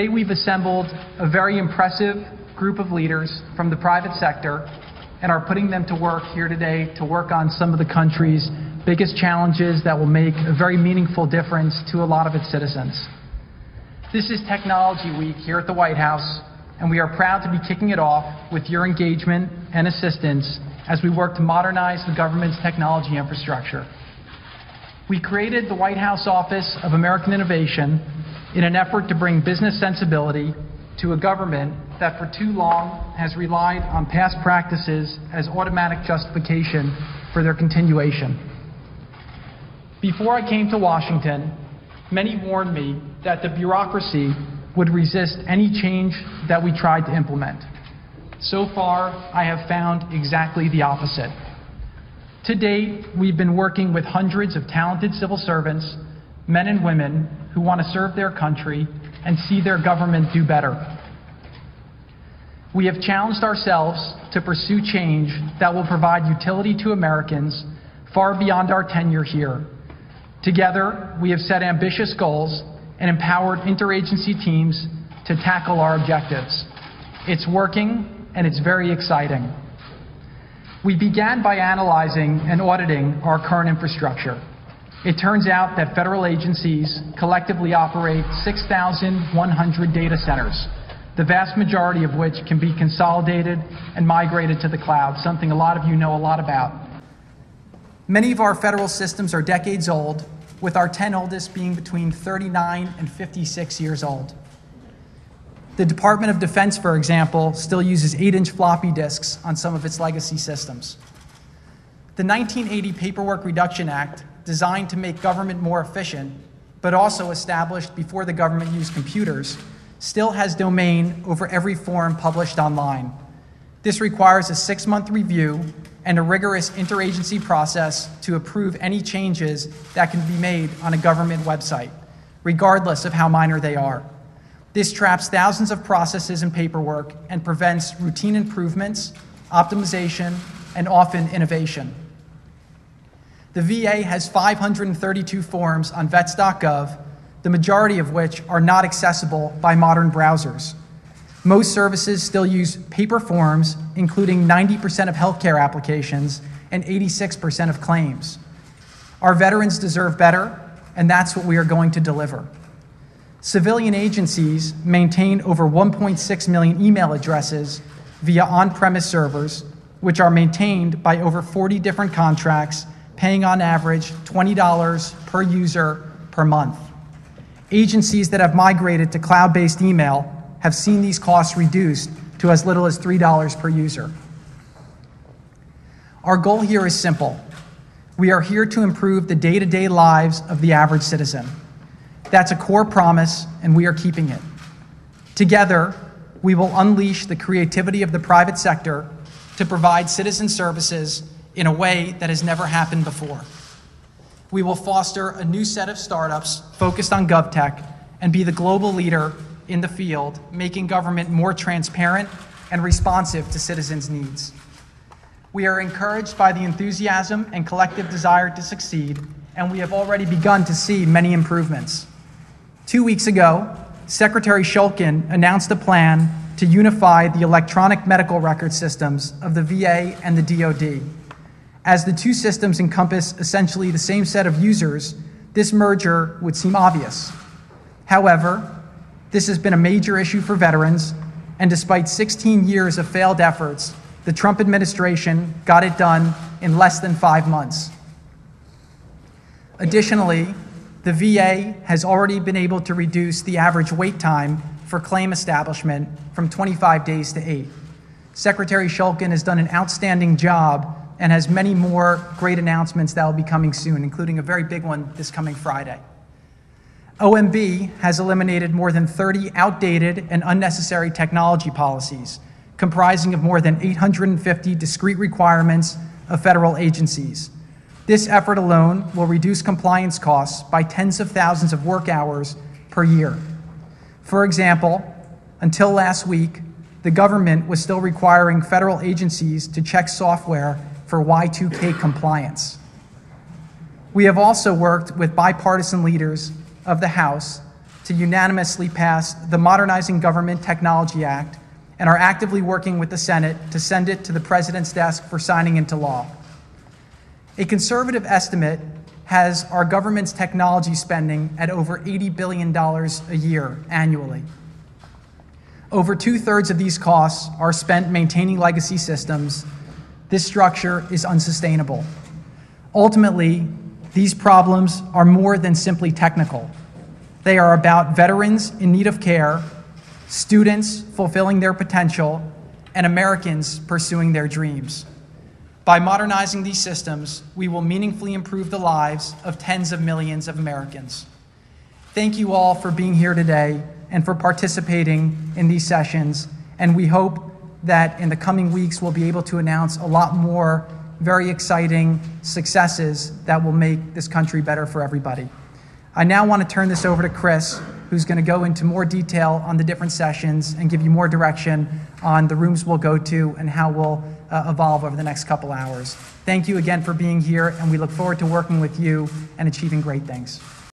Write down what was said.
Today we've assembled a very impressive group of leaders from the private sector and are putting them to work here today to work on some of the country's biggest challenges that will make a very meaningful difference to a lot of its citizens. This is Technology Week here at the White House, and we are proud to be kicking it off with your engagement and assistance as we work to modernize the government's technology infrastructure. We created the White House Office of American Innovation in an effort to bring business sensibility to a government that for too long has relied on past practices as automatic justification for their continuation. Before I came to Washington, many warned me that the bureaucracy would resist any change that we tried to implement. So far, I have found exactly the opposite. To date, we've been working with hundreds of talented civil servants, men and women who want to serve their country and see their government do better. We have challenged ourselves to pursue change that will provide utility to Americans far beyond our tenure here. Together, we have set ambitious goals and empowered interagency teams to tackle our objectives. It's working, and it's very exciting. We began by analyzing and auditing our current infrastructure. It turns out that federal agencies collectively operate 6,100 data centers, the vast majority of which can be consolidated and migrated to the cloud, something a lot of you know a lot about. Many of our federal systems are decades old, with our 10 oldest being between 39 and 56 years old. The Department of Defense, for example, still uses 8-inch floppy disks on some of its legacy systems. The 1980 Paperwork Reduction Act, designed to make government more efficient, but also established before the government used computers, still has domain over every form published online. This requires a 6-month review and a rigorous interagency process to approve any changes that can be made on a government website, regardless of how minor they are. This traps thousands of processes and paperwork and prevents routine improvements, optimization, and often innovation. The VA has 532 forms on vets.gov, the majority of which are not accessible by modern browsers. Most services still use paper forms, including 90% of healthcare applications and 86% of claims. Our veterans deserve better, and that's what we are going to deliver. Civilian agencies maintain over 1.6 million email addresses via on-premise servers, which are maintained by over 40 different contracts, paying on average $20 per user per month. Agencies that have migrated to cloud-based email have seen these costs reduced to as little as $3 per user. Our goal here is simple. We are here to improve the day-to-day lives of the average citizen. That's a core promise, and we are keeping it. Together, we will unleash the creativity of the private sector to provide citizen services in a way that has never happened before. We will foster a new set of startups focused on GovTech and be the global leader in the field, making government more transparent and responsive to citizens' needs. We are encouraged by the enthusiasm and collective desire to succeed, and we have already begun to see many improvements. 2 weeks ago, Secretary Shulkin announced a plan to unify the electronic medical record systems of the VA and the DoD. As the two systems encompass essentially the same set of users, this merger would seem obvious. However, this has been a major issue for veterans, and despite 16 years of failed efforts, the Trump administration got it done in less than 5 months. Additionally, the VA has already been able to reduce the average wait time for claim establishment from 25 days to 8. Secretary Shulkin has done an outstanding job and has many more great announcements that will be coming soon, including a very big one this coming Friday. OMB has eliminated more than 30 outdated and unnecessary technology policies, comprising of more than 850 discrete requirements of federal agencies. This effort alone will reduce compliance costs by tens of thousands of work hours per year. For example, until last week, the government was still requiring federal agencies to check software for Y2K compliance. We have also worked with bipartisan leaders of the House to unanimously pass the Modernizing Government Technology Act and are actively working with the Senate to send it to the President's desk for signing into law. A conservative estimate has our government's technology spending at over $80 billion a year annually. Over 2/3 of these costs are spent maintaining legacy systems. This structure is unsustainable. Ultimately, these problems are more than simply technical. They are about veterans in need of care, students fulfilling their potential, and Americans pursuing their dreams. By modernizing these systems, we will meaningfully improve the lives of tens of millions of Americans. Thank you all for being here today and for participating in these sessions, and we hope that in the coming weeks we'll be able to announce a lot more very exciting successes that will make this country better for everybody. I now want to turn this over to Chris, who's going to go into more detail on the different sessions and give you more direction on the rooms we'll go to and how we'll evolve over the next couple hours. Thank you again for being here, and we look forward to working with you and achieving great things.